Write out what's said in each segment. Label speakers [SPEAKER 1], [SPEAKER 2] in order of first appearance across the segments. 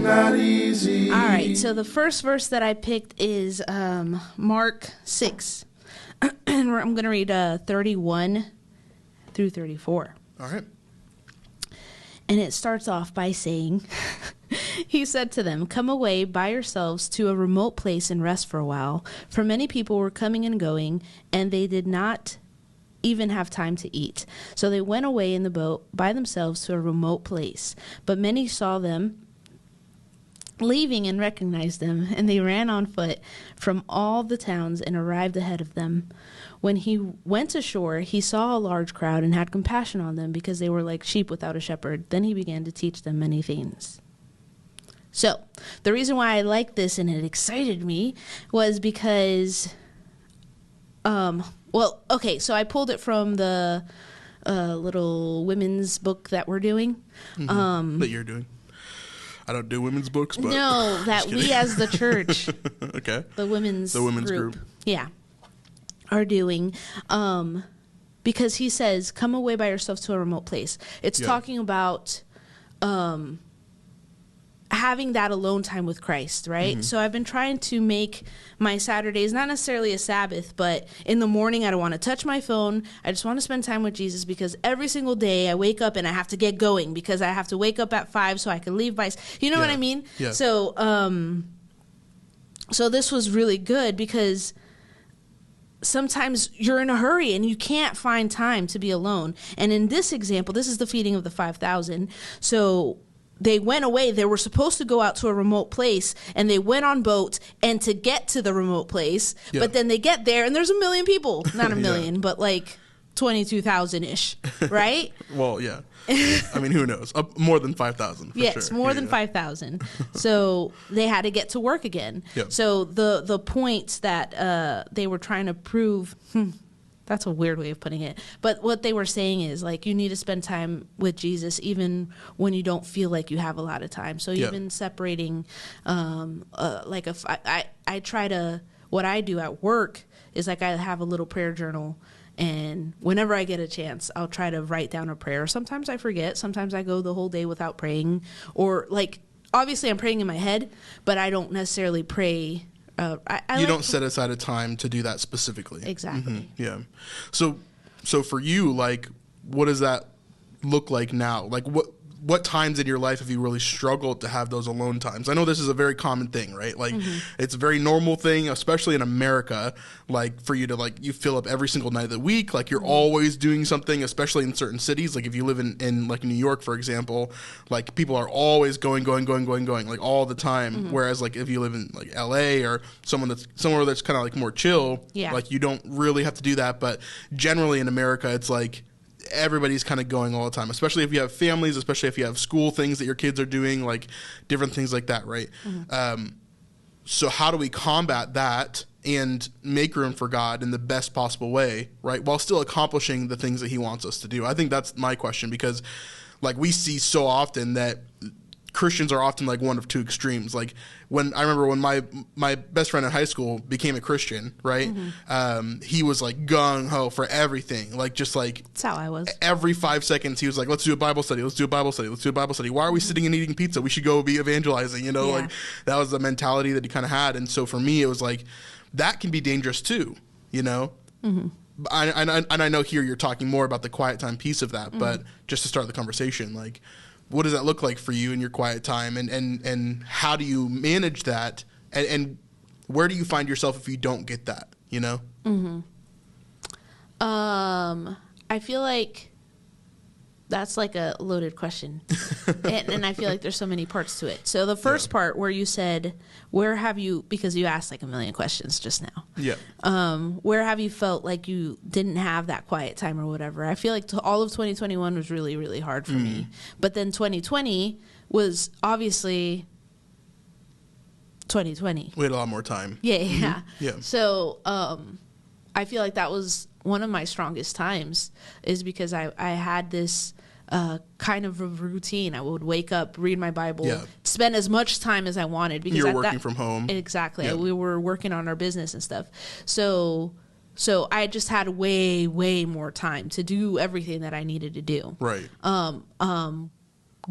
[SPEAKER 1] not easy.
[SPEAKER 2] All right, so the first verse that I picked is Mark 6. And I'm going to read 31 through 34.
[SPEAKER 3] All right.
[SPEAKER 2] And it starts off by saying, he said to them, "Come away by yourselves to a remote place and rest for a while, for many people were coming and going, and they did not even have time to eat. So they went away in the boat by themselves to a remote place. But many saw them leaving and recognized them, and they ran on foot from all the towns and arrived ahead of them. When he went ashore, he saw a large crowd and had compassion on them because they were like sheep without a shepherd. Then he began to teach them many things." So the reason why I liked this and it excited me was because, so I pulled it from the little women's book that we're doing.
[SPEAKER 3] That you're doing. I don't do women's books, but
[SPEAKER 2] no, that we as the church,
[SPEAKER 3] okay,
[SPEAKER 2] the women's group, yeah, are doing, because he says, "Come away by yourselves to a remote place." It's talking about having that alone time with Christ, right? Mm-hmm. So I've been trying to make my Saturdays not necessarily a Sabbath, but in the morning I don't want to touch my phone. I just want to spend time with Jesus, because every single day I wake up and I have to get going because I have to wake up at 5 so I can leave by, you know what I mean?
[SPEAKER 3] Yeah.
[SPEAKER 2] So, so this was really good because sometimes you're in a hurry and you can't find time to be alone. And in this example, this is the feeding of the 5,000. So they went away. They were supposed to go out to a remote place, and they went on boats and to get to the remote place. Yeah. But then they get there, and there's a million people. Not a million, but like 22,000-ish, right?
[SPEAKER 3] Well, yeah. I mean, who knows? More than 5,000, for sure.
[SPEAKER 2] Yes, more than 5,000. So they had to get to work again.
[SPEAKER 3] Yep.
[SPEAKER 2] So the points that they were trying to prove... That's a weird way of putting it. But what they were saying is, like, you need to spend time with Jesus even when you don't feel like you have a lot of time. So even separating, like, if I try to, what I do at work is, like, I have a little prayer journal. And whenever I get a chance, I'll try to write down a prayer. Sometimes I forget. Sometimes I go the whole day without praying. Or, like, obviously I'm praying in my head, but I don't necessarily pray.
[SPEAKER 3] You don't set aside a time to do that specifically.
[SPEAKER 2] Exactly.
[SPEAKER 3] Mm-hmm. Yeah. So for you, like, what does that look like now? Like, what times in your life have you really struggled to have those alone times? I know this is a very common thing, right? Like, it's a very normal thing, especially in America, like, for you to, like, you fill up every single night of the week. Like, you're always doing something, especially in certain cities. Like, if you live in like, New York, for example, like, people are always going, like, all the time. Whereas, like, if you live in, like, L.A. or somewhere that's kind of, like, more chill, like, you don't really have to do that. But generally in America, it's, like, everybody's kind of going all the time, especially if you have families, especially if you have school things that your kids are doing, like different things like that, right? So how do we combat that and make room for God in the best possible way, right, while still accomplishing the things that he wants us to do? I think that's my question, because, like, we see so often that Christians are often, like, one of two extremes. Like, I remember when my best friend in high school became a Christian, right? He was, like, gung-ho for everything. Like, just, like...
[SPEAKER 2] That's how I was.
[SPEAKER 3] Every 5 seconds, he was like, let's do a Bible study. Let's do a Bible study. Let's do a Bible study. Why are we sitting and eating pizza? We should go be evangelizing, you know? Like, that was the mentality that he kind of had. And so for me, it was like, that can be dangerous too, you know? And I know here you're talking more about the quiet time piece of that, but just to start the conversation, like... what does that look like for you in your quiet time, and how do you manage that, and where do you find yourself if you don't get that, you know?
[SPEAKER 2] I feel like that's like a loaded question. and I feel like there's so many parts to it. So the first part where you said, where have you, because you asked like a million questions just now. Where have you felt like you didn't have that quiet time or whatever? I feel like all of 2021 was really, really hard for me. But then 2020 was obviously 2020.
[SPEAKER 3] We had a lot more time.
[SPEAKER 2] Yeah.
[SPEAKER 3] So
[SPEAKER 2] I feel like that was one of my strongest times, is because I had this kind of a routine. I would wake up, read my Bible, spend as much time as I wanted. Because
[SPEAKER 3] you were working from home.
[SPEAKER 2] Exactly. We were working on our business and stuff. So I just had way, way more time to do everything that I needed to do.
[SPEAKER 3] Right.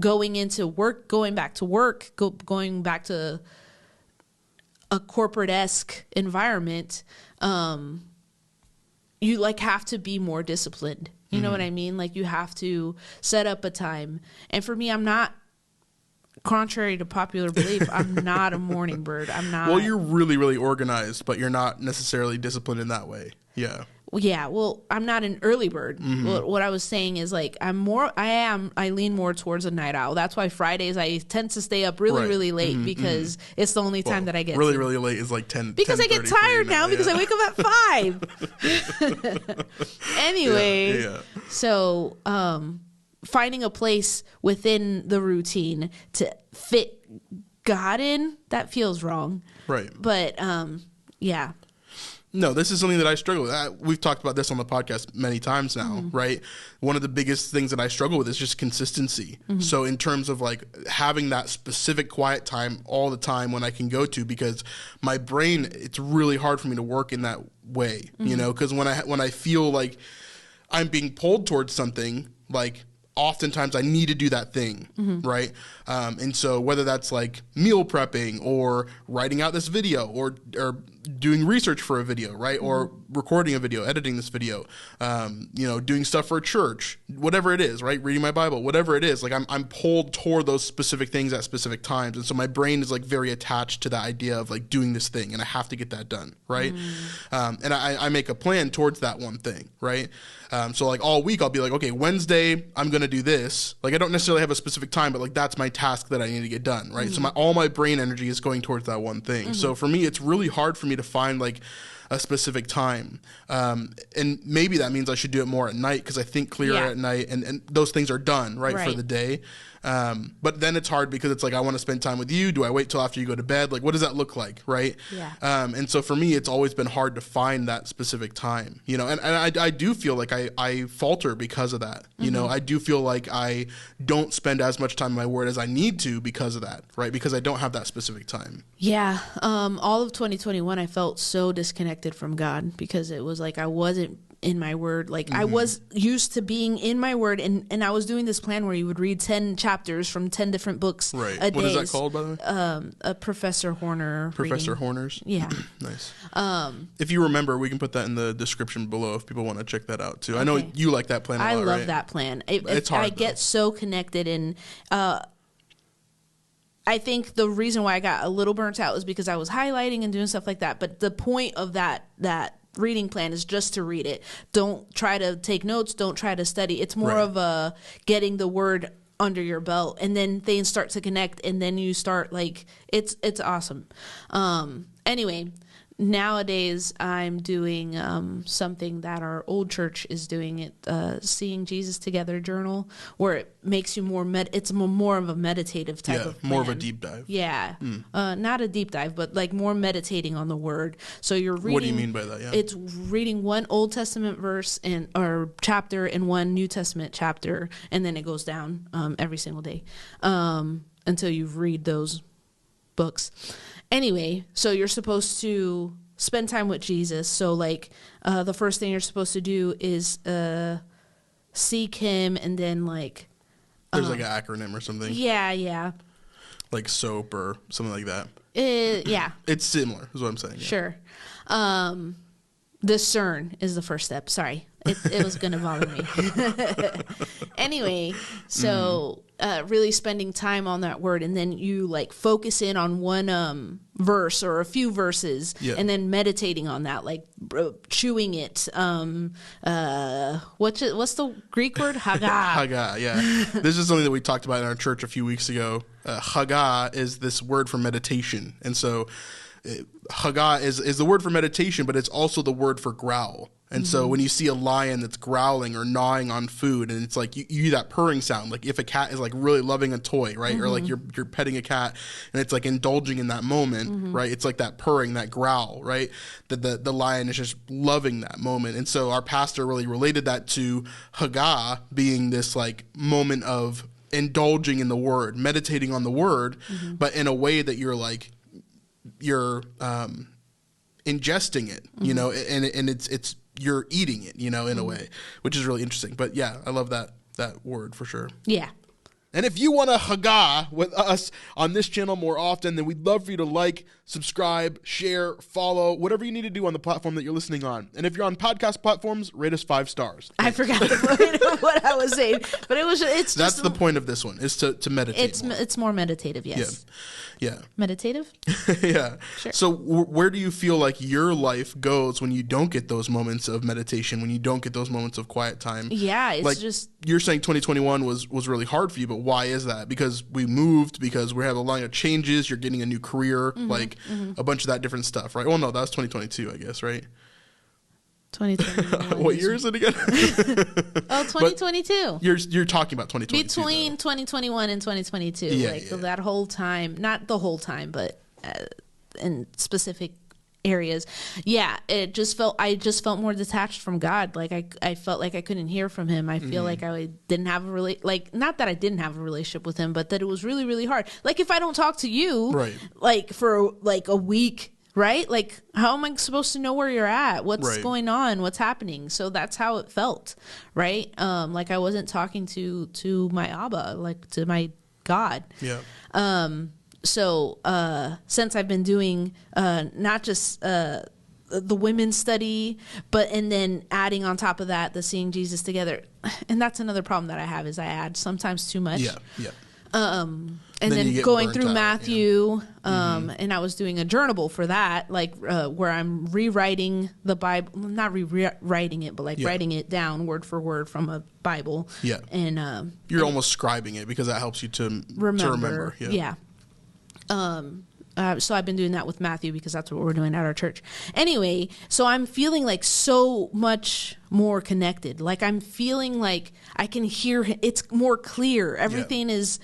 [SPEAKER 2] going into work, going back to work, going back to a corporate-esque environment, you like have to be more disciplined. You know what I mean? Like you have to set up a time. And for me, I'm not, contrary to popular belief, I'm not a morning bird. I'm not.
[SPEAKER 3] Well, you're really, really organized, but you're not necessarily disciplined in that way. Yeah.
[SPEAKER 2] Yeah, well, I'm not an early bird. What I was saying is like I lean more towards a night owl. That's why Fridays I tend to stay up really, really late because it's the only time that I get
[SPEAKER 3] really, really late is like 10.
[SPEAKER 2] Because I get tired now because I wake up at 5. Anyway, so finding a place within the routine to fit God in, that feels wrong.
[SPEAKER 3] Right.
[SPEAKER 2] But yeah.
[SPEAKER 3] No, this is something that I struggle with. We've talked about this on the podcast many times now, right? One of the biggest things that I struggle with is just consistency. So in terms of like having that specific quiet time all the time when I can go to, because my brain, it's really hard for me to work in that way, you know, because when I feel like I'm being pulled towards something, like oftentimes I need to do that thing, right? And so whether that's like meal prepping or writing out this video or doing research for a video, right? Or recording a video, editing this video, you know, doing stuff for a church, whatever it is, right? Reading my Bible, whatever it is, like I'm pulled toward those specific things at specific times. And so my brain is like very attached to the idea of like doing this thing and I have to get that done, right? And I make a plan towards that one thing, right? So like all week I'll be like, okay, Wednesday I'm going to do this. Like I don't necessarily have a specific time, but like that's my task that I need to get done, right? So all my brain energy is going towards that one thing. So for me, it's really hard for me to find like a specific time. And maybe that means I should do it more at night because I think clearer at night and those things are done, right, for the day. But then it's hard because it's like, I want to spend time with you. Do I wait till after you go to bed? Like, what does that look like? Right.
[SPEAKER 2] Yeah.
[SPEAKER 3] And so for me, it's always been hard to find that specific time, you know, and I do feel like I falter because of that. You know, I do feel like I don't spend as much time in my word as I need to because of that. Right. Because I don't have that specific time.
[SPEAKER 2] Yeah. All of 2021, I felt so disconnected from God because it was like, I wasn't in my word. Like I was used to being in my word and I was doing this plan where you would read 10 chapters from 10 different books a day.
[SPEAKER 3] What is that called, by the way?
[SPEAKER 2] A Professor Horner
[SPEAKER 3] Professor
[SPEAKER 2] reading.
[SPEAKER 3] Horner's?
[SPEAKER 2] Yeah.
[SPEAKER 3] Nice. If you remember, we can put that in the description below if people want to check that out too. Okay. I know you like that plan a lot,
[SPEAKER 2] I love
[SPEAKER 3] right?
[SPEAKER 2] that plan.
[SPEAKER 3] It's hard,
[SPEAKER 2] I get so connected and I think the reason why I got a little burnt out was because I was highlighting and doing stuff like that. But the point of that reading plan is just to read it. Don't try to take notes. Don't try to study. It's more of a getting the word under your belt, and then things start to connect, and then you start like it's awesome. Anyway, nowadays I'm doing something that our old church is doing. It Seeing Jesus Together journal, where it makes you more it's more of a meditative type of plan.
[SPEAKER 3] More of a deep dive.
[SPEAKER 2] Yeah, not a deep dive, but like more meditating on the word. So you're reading.
[SPEAKER 3] What do you mean by that? Yeah,
[SPEAKER 2] it's reading one Old Testament verse or chapter and one New Testament chapter, and then it goes down every single day until you read those books. Anyway, so you're supposed to spend time with Jesus. So like the first thing you're supposed to do is seek him, and then like
[SPEAKER 3] there's like an acronym or something.
[SPEAKER 2] Yeah.
[SPEAKER 3] Like SOAP or something like that.
[SPEAKER 2] Yeah.
[SPEAKER 3] It's similar is what I'm saying. Yeah.
[SPEAKER 2] Sure. Discern is the first step. Sorry. It was going to bother me. Anyway, so really spending time on that word, and then you like focus in on one verse or a few verses, and then meditating on that, like chewing it. What's the Greek word? Haga.
[SPEAKER 3] Haga, yeah. This is something that we talked about in our church a few weeks ago. Haga is this word for meditation, and so Haga is the word for meditation, but it's also the word for growl. And so when you see a lion that's growling or gnawing on food, and it's like you hear that purring sound, like if a cat is like really loving a toy, right? Or like you're petting a cat and it's like indulging in that moment, right? It's like that purring, that growl, right? That the lion is just loving that moment. And so our pastor really related that to Haga being this like moment of indulging in the word, meditating on the word, but in a way that you're ingesting it, you know, and it's you're eating it, you know, in a way, which is really interesting. But yeah, I love that word for sure.
[SPEAKER 2] Yeah.
[SPEAKER 3] And if you want to haga with us on this channel more often, then we'd love for you to like, subscribe, share, follow, whatever you need to do on the platform that you're listening on. And if you're on podcast platforms, rate us 5 stars.
[SPEAKER 2] I forgot the point of what I was saying, but it's
[SPEAKER 3] that's
[SPEAKER 2] just
[SPEAKER 3] the point of this one, is to meditate.
[SPEAKER 2] It's more meditative, yes.
[SPEAKER 3] Yeah.
[SPEAKER 2] Meditative?
[SPEAKER 3] Yeah.
[SPEAKER 2] Sure.
[SPEAKER 3] So where do you feel like your life goes when you don't get those moments of meditation, when you don't get those moments of quiet time?
[SPEAKER 2] Yeah, it's
[SPEAKER 3] like,
[SPEAKER 2] just...
[SPEAKER 3] You're saying 2021 was really hard for you, but why is that? Because we moved, because we have a line of changes, you're getting a new career, a bunch of that different stuff, right? Well, no, that was 2022, I guess, right?
[SPEAKER 2] 2021.
[SPEAKER 3] What year is it again?
[SPEAKER 2] 2022.
[SPEAKER 3] You're talking about 2022.
[SPEAKER 2] Between 2021 and 2022. That whole time, not the whole time, but in specific areas. Yeah, I just felt more detached from God. Like I felt like I couldn't hear from him. I feel like I didn't have not that I didn't have a relationship with him, but that it was really, really hard. Like if I don't talk to you,
[SPEAKER 3] right,
[SPEAKER 2] like for like a week, right? Like, how am I supposed to know where you're at? What's going on? What's happening? So that's how it felt, right? Like I wasn't talking to my Abba, like to my God.
[SPEAKER 3] Yeah.
[SPEAKER 2] So since I've been doing not just the women's study, and then adding on top of that the seeing Jesus together, and that's another problem that I have is I add sometimes too much.
[SPEAKER 3] Yeah.
[SPEAKER 2] And then going through Matthew, and I was doing a journal for that, like where I'm rewriting the Bible, not rewriting it, but like writing it down word for word from a Bible.
[SPEAKER 3] Yeah.
[SPEAKER 2] And
[SPEAKER 3] you're almost scribing it because that helps you to remember.
[SPEAKER 2] Yeah. So I've been doing that with Matthew because that's what we're doing at our church. Anyway, so I'm feeling like so much more connected. Like I'm feeling like I can hear him. It's more clear. Everything is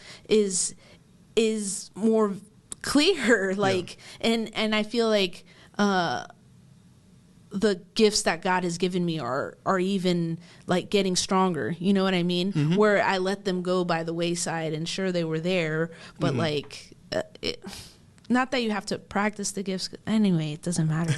[SPEAKER 2] more clear. Like, and I feel like the gifts that God has given me are even like getting stronger. You know what I mean? Where I let them go by the wayside, and sure they were there, but like. Not that you have to practice the gifts. Anyway, it doesn't matter.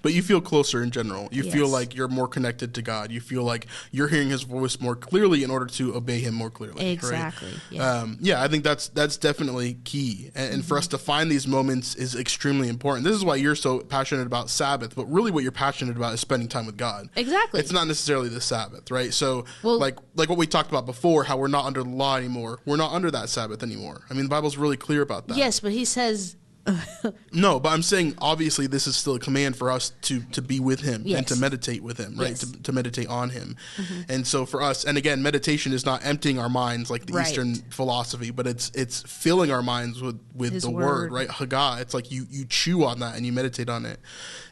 [SPEAKER 3] But you feel closer in general. You feel like you're more connected to God. You feel like you're hearing his voice more clearly in order to obey him more clearly.
[SPEAKER 2] Exactly.
[SPEAKER 3] Right? I think that's definitely key. And for us to find these moments is extremely important. This is why you're so passionate about Sabbath, but really what you're passionate about is spending time with God.
[SPEAKER 2] Exactly.
[SPEAKER 3] It's not necessarily the Sabbath, right? So like what we talked about before, how we're not under the law anymore. We're not under that Sabbath anymore. I mean, the Bible's really clear about that.
[SPEAKER 2] Yes, but he says
[SPEAKER 3] no, but I'm saying obviously this is still a command for us to be with him and to meditate with him, right? To meditate on him. And so for us, and again, meditation is not emptying our minds like the Eastern philosophy, but it's filling our minds with his the word, right? Haggah. It's like you chew on that and you meditate on it.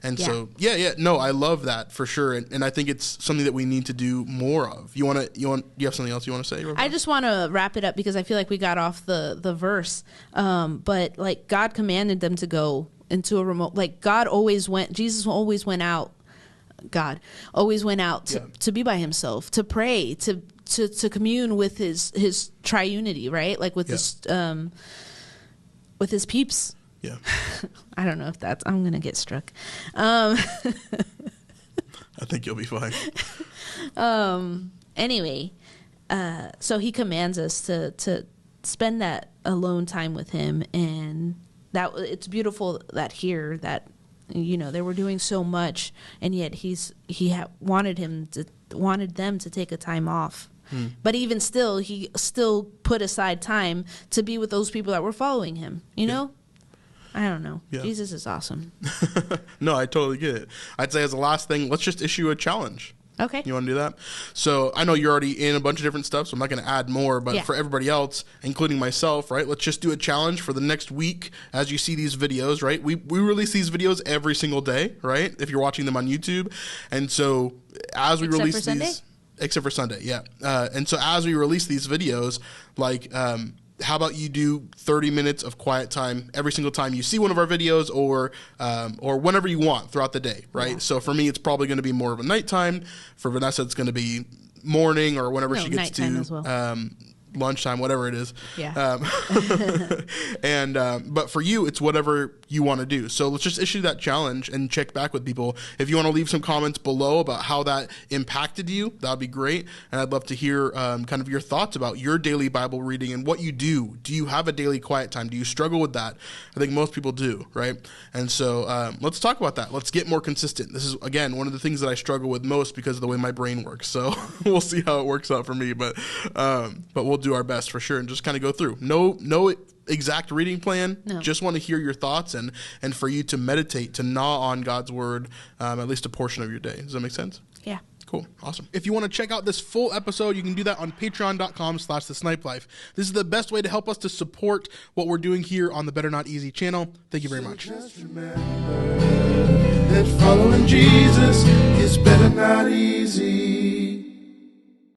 [SPEAKER 3] And so no, I love that for sure, and I think it's something that we need to do more of. You have something else you want to say, Rebecca?
[SPEAKER 2] I just want to wrap it up because I feel like we got off the verse, but like God commanded them to go into a remote, like Jesus always went out to be by himself, to pray, to commune with his triunity, right? Like with his peeps.
[SPEAKER 3] Yeah.
[SPEAKER 2] I don't know if I'm going to get struck.
[SPEAKER 3] I think you'll be fine.
[SPEAKER 2] Anyway, so he commands us to spend that alone time with him, and that it's beautiful that here that they were doing so much, and yet he wanted them to take a time off. But even still, he still put aside time to be with those people that were following him. You know. I don't know. Yeah. Jesus is awesome.
[SPEAKER 3] No, I totally get it. I'd say as a last thing, let's just issue a challenge.
[SPEAKER 2] Okay.
[SPEAKER 3] You want to do that? So I know you're already in a bunch of different stuff, so I'm not going to add more. But for everybody else, including myself, right, let's just do a challenge for the next week as you see these videos, right? We release these videos every single day, right, if you're watching them on YouTube. And so as we release these... Except for Sunday, yeah. And so as we release these videos, like... how about you do 30 minutes of quiet time every single time you see one of our videos, or whenever you want throughout the day, right? Yeah. So for me, it's probably going to be more of a nighttime. For Vanessa, it's going to be morning or whenever she gets to lunchtime, whatever it is.
[SPEAKER 2] Yeah.
[SPEAKER 3] But for you, it's whatever you want to do. So let's just issue that challenge and check back with people. If you want to leave some comments below about how that impacted you, that would be great. And I'd love to hear kind of your thoughts about your daily Bible reading and what you do. Do you have a daily quiet time? Do you struggle with that? I think most people do, right? And so let's talk about that. Let's get more consistent. This is, again, one of the things that I struggle with most because of the way my brain works. So we'll see how it works out for me. But we'll do our best for sure and just kind of go through. No exact reading plan.
[SPEAKER 2] No.
[SPEAKER 3] Just want to hear your thoughts and for you to meditate, to gnaw on God's word at least a portion of your day. Does that make sense?
[SPEAKER 2] Yeah.
[SPEAKER 3] Cool. Awesome. If you want to check out this full episode, you can do that on patreon.com/thesnipelife. This is the best way to help us to support what we're doing here on the Better Not Easy channel. Thank you very much.
[SPEAKER 1] Just remember that following Jesus is better not easy.